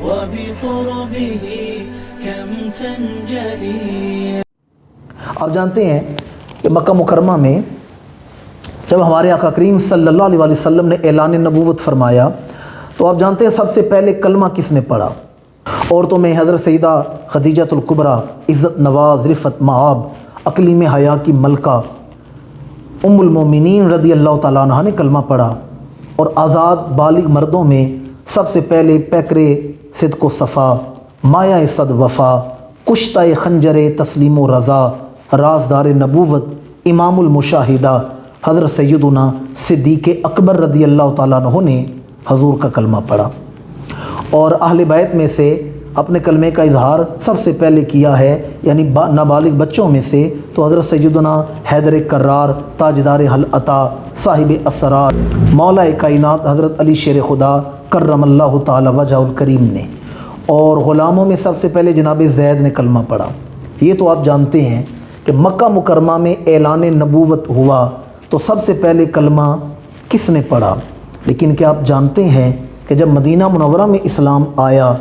وبقربه كم تنجلي. آپ جانتے ہیں کہ مکہ مکرمہ میں جب ہمارے آقا کریم صلی اللہ علیہ وسلم نے اعلان نبوت فرمایا تو آپ جانتے ہیں سب سے پہلے کلمہ کس نے پڑھا؟ عورتوں میں حضرت سیدہ خدیجۃ الکبریٰ، عزت نواز، رفت مآب، اقلیم حیا کی ملکہ ام المومنین رضی اللہ تعالیٰ عنہ نے کلمہ پڑھا، اور آزاد بالغ مردوں میں سب سے پہلے پیکرے صدق و صفا، مایہ صد وفا، کشتہ خنجر تسلیم و رضا، رازدار نبوت، امام المشاہدہ حضرت سیدنا صدیق اکبر رضی اللہ تعالیٰ عنہ نے حضور کا کلمہ پڑھا۔ اور اہل بیت میں سے اپنے کلمے کا اظہار سب سے پہلے کیا ہے، یعنی نابالغ بچوں میں سے تو حضرت سیدنا حیدر کرار، تاجدار حل عطا، صاحب اسرار، مولا کائنات حضرت علی شیر خدا کرم اللہ تعالی وجہ الکریم نے، اور غلاموں میں سب سے پہلے جناب زید نے کلمہ پڑھا۔ یہ تو آپ جانتے ہیں کہ مکہ مکرمہ میں اعلان نبوت ہوا تو سب سے پہلے کلمہ کس نے پڑھا؟ لیکن کیا آپ جانتے ہیں کہ جب مدینہ منورہ میں اسلام آیا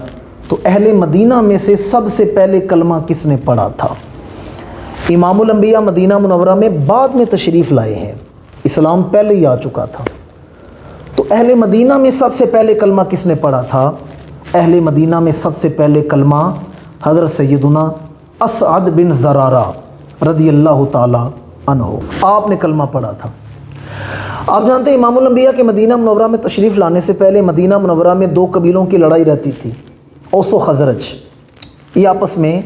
تو اہل مدینہ میں سے سب سے پہلے کلمہ کس نے پڑھا تھا؟ امام الانبیاء مدینہ منورہ میں بعد میں تشریف لائے ہیں، اسلام پہلے ہی آ چکا تھا، تو اہل مدینہ میں سب سے پہلے کلمہ کس نے پڑھا تھا؟ اہل مدینہ میں سب سے پہلے کلمہ حضرت سیدنا اسعد بن زرارہ رضی اللہ تعالی عنہ، آپ نے کلمہ پڑھا تھا۔ آپ جانتے ہیں امام الانبیاء کے مدینہ منورہ میں تشریف لانے سے پہلے مدینہ منورہ میں دو قبیلوں کی لڑائی رہتی تھی، اوس و خزرج، یہ آپس میں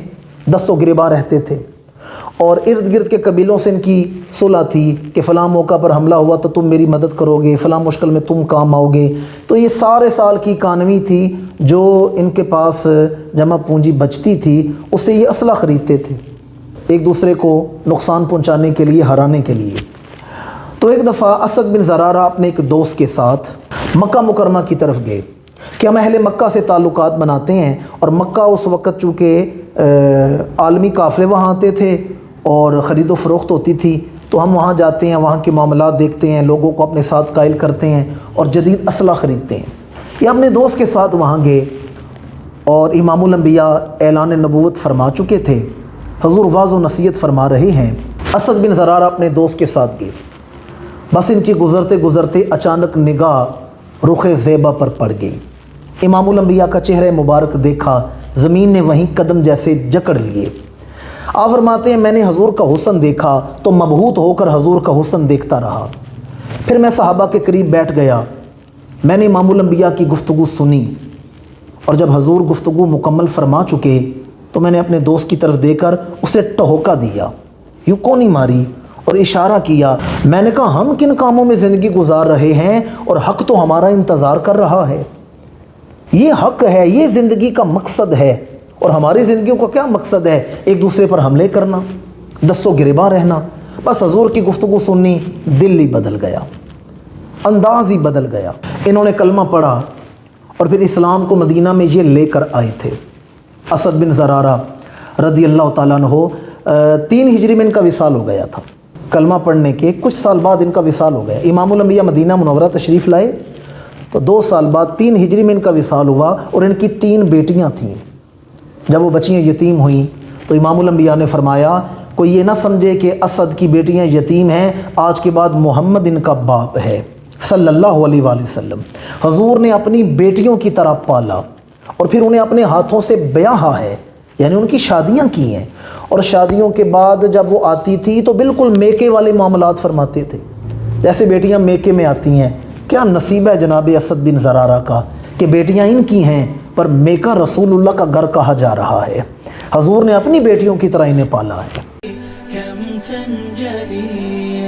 دست و گریباں رہتے تھے، اور ارد گرد کے قبیلوں سے ان کی صلح تھی کہ فلاں موقع پر حملہ ہوا تو تم میری مدد کرو گے، فلاں مشکل میں تم کام آؤ گے۔ تو یہ سارے سال کی اکانوی تھی جو ان کے پاس جمع پونجی بچتی تھی، اس سے یہ اسلحہ خریدتے تھے ایک دوسرے کو نقصان پہنچانے کے لیے، ہرانے کے لیے۔ تو ایک دفعہ اسد بن زرارہ اپنے ایک دوست کے ساتھ مکہ مکرمہ کی طرف گئے کہ ہم اہل مکہ سے تعلقات بناتے ہیں، اور مکہ اس وقت چونکہ عالمی قافلے وہاں آتے تھے اور خرید و فروخت ہوتی تھی، تو ہم وہاں جاتے ہیں، وہاں کے معاملات دیکھتے ہیں، لوگوں کو اپنے ساتھ قائل کرتے ہیں اور جدید اسلحہ خریدتے ہیں۔ یہ اپنے دوست کے ساتھ وہاں گئے، اور امام الانبیاء اعلان نبوت فرما چکے تھے، حضور واضح و نصیحت فرما رہے ہیں۔ اسد بن زرارہ اپنے دوست کے ساتھ گئے، بس ان کی گزرتے گزرتے اچانک نگاہ رخ زیبہ پر پڑ گئی۔ امام الانبیاء کا چہرہ مبارک دیکھا، زمین نے وہیں قدم جیسے جکڑ لیے۔ آپ فرماتے ہیں میں نے حضور کا حسن دیکھا تو مبہوت ہو کر حضور کا حسن دیکھتا رہا، پھر میں صحابہ کے قریب بیٹھ گیا، میں نے امام الانبیاء کی گفتگو سنی، اور جب حضور گفتگو مکمل فرما چکے تو میں نے اپنے دوست کی طرف دے کر اسے ٹہوکا دیا، یوں کونی ماری اور اشارہ کیا۔ میں نے کہا ہم کن کاموں میں زندگی گزار رہے ہیں اور حق تو ہمارا انتظار کر رہا ہے، یہ حق ہے، یہ زندگی کا مقصد ہے، اور ہماری زندگیوں کا کیا مقصد ہے؟ ایک دوسرے پر حملے کرنا، دست و گریباں رہنا۔ بس حضور کی گفتگو سنی، دل ہی بدل گیا، انداز ہی بدل گیا۔ انہوں نے کلمہ پڑھا اور پھر اسلام کو مدینہ میں یہ لے کر آئے تھے۔ اسد بن زرارہ رضی اللہ تعالیٰ عنہ 3 ہجری میں ان کا وصال ہو گیا تھا، کلمہ پڑھنے کے کچھ سال بعد ان کا وصال ہو گیا۔ امام الانبیاء مدینہ منورہ تشریف لائے تو 2 سال بعد 3 ہجری میں ان کا وصال ہوا، اور ان کی 3 بیٹیاں تھیں۔ جب وہ بچیاں یتیم ہوئیں تو امام الانبیاء نے فرمایا کوئی یہ نہ سمجھے کہ اسد کی بیٹیاں یتیم ہیں، آج کے بعد محمد ان کا باپ ہے صلی اللہ علیہ وآلہ وسلم۔ حضور نے اپنی بیٹیوں کی طرح پالا، اور پھر انہیں اپنے ہاتھوں سے بیاہا ہے، یعنی ان کی شادیاں کی ہیں، اور شادیوں کے بعد جب وہ آتی تھی تو بالکل میکے والے معاملات فرماتے تھے، جیسے بیٹیاں میکے میں آتی ہیں۔ کیا نصیب ہے جناب اسد بن زرارہ کا کہ بیٹیاں ان کی ہیں پر میکہ رسول اللہ کا گھر کہا جا رہا ہے۔ حضور نے اپنی بیٹیوں کی طرح انہیں پالا ہے۔